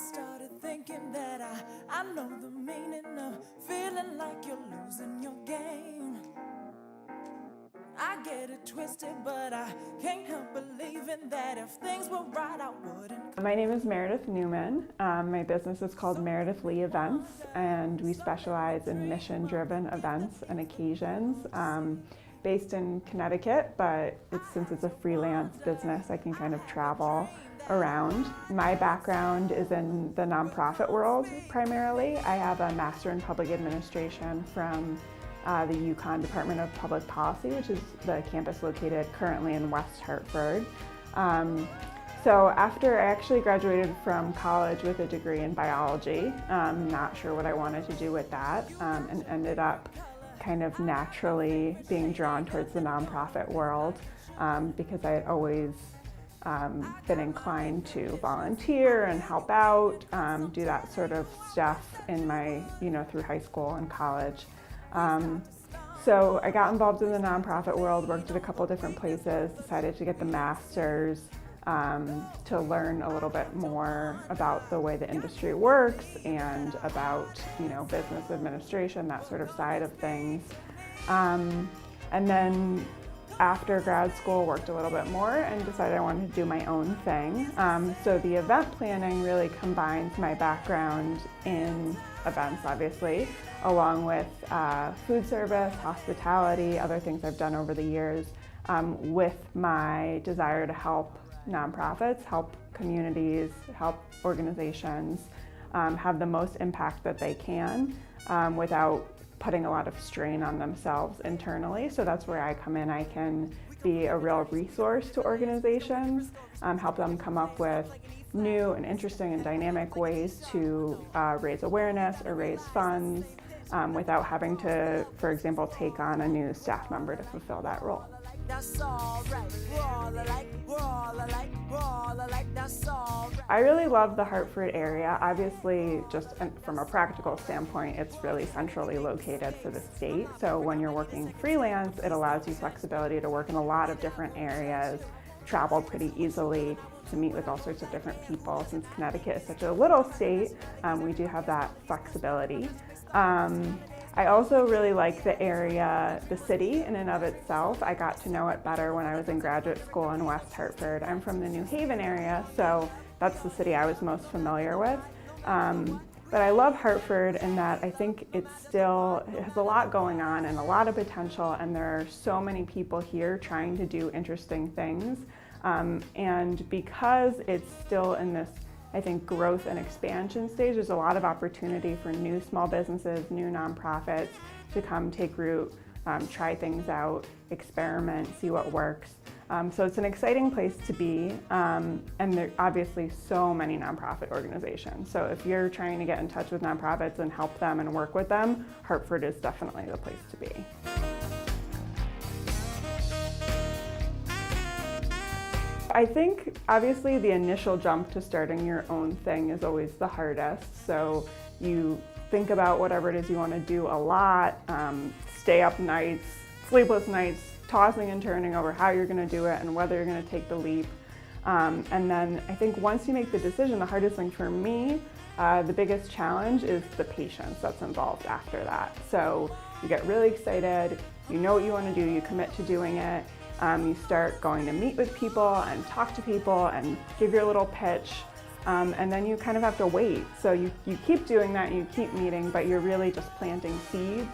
started thinking that I know the meaning of feeling like you're losing your game. I get it twisted, but I can't help believing that if things were right, I wouldn't. My name is Meredith Newman. My business is called Meredith Lee Events, and we specialize in mission-driven events and occasions. Based in Connecticut, but since it's a freelance business, I can kind of travel around. My background is in the nonprofit world primarily. I have a Master in Public Administration from the UConn Department of Public Policy, which is the campus located currently in West Hartford. So after I actually graduated from college with a degree in biology, not sure what I wanted to do with that, and ended up kind of naturally being drawn towards the nonprofit world because I had always been inclined to volunteer and help out, do that sort of stuff in my, through high school and college. So I got involved in the nonprofit world, worked at a couple different places, decided to get the master's to learn a little bit more about the way the industry works and about, business administration, that sort of side of things. And then after grad school, worked a little bit more and decided I wanted to do my own thing. So the event planning really combines my background in events, obviously, along with food service, hospitality, other things I've done over the years, with my desire to help nonprofits, help communities, help organizations have the most impact that they can without putting a lot of strain on themselves internally. So that's where I come in. I can be a real resource to organizations, help them come up with new and interesting and dynamic ways to raise awareness or raise funds without having to, for example, take on a new staff member to fulfill that role. That's all right. We're all alike. We're all alike. We're all alike. That's all right. I really love the Hartford area. Obviously, just from a practical standpoint, it's really centrally located for the state. So when you're working freelance, it allows you flexibility to work in a lot of different areas, travel pretty easily, to meet with all sorts of different people. Since Connecticut is such a little state, we do have that flexibility. I also really like the area, the city in and of itself. I got to know it better when I was in graduate school in West Hartford. I'm from the New Haven area, so that's the city I was most familiar with. But I love Hartford in that I think it has a lot going on and a lot of potential, and there are so many people here trying to do interesting things. And because it's still in this, I think, growth and expansion stage, there's a lot of opportunity for new small businesses, new nonprofits to come take root, try things out, experiment, see what works. So it's an exciting place to be, and there are obviously so many nonprofit organizations. So if you're trying to get in touch with nonprofits and help them and work with them, Hartford is definitely the place to be. I think obviously the initial jump to starting your own thing is always the hardest. So you think about whatever it is you want to do a lot, stay up nights, sleepless nights, tossing and turning over how you're going to do it and whether you're going to take the leap. And then I think once you make the decision, the hardest thing for me, the biggest challenge is the patience that's involved after that. So you get really excited, you know what you want to do, you commit to doing it. You start going to meet with people and talk to people and give your little pitch, and then you kind of have to wait. So you keep doing that, you keep meeting, but you're really just planting seeds.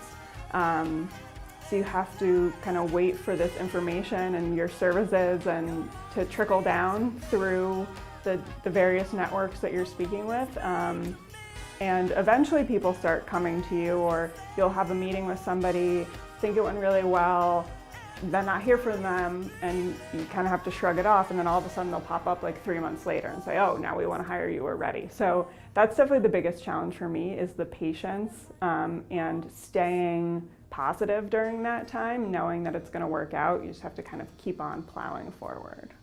So you have to kind of wait for this information and your services and to trickle down through the various networks that you're speaking with. And eventually people start coming to you, or you'll have a meeting with somebody, think it went really well, then not hear from them, and you kind of have to shrug it off, and then all of a sudden they'll pop up like 3 months later and say, oh, now we want to hire you, we're ready. So that's definitely the biggest challenge for me, is the patience and staying positive during that time, knowing that it's going to work out. You just have to kind of keep on plowing forward.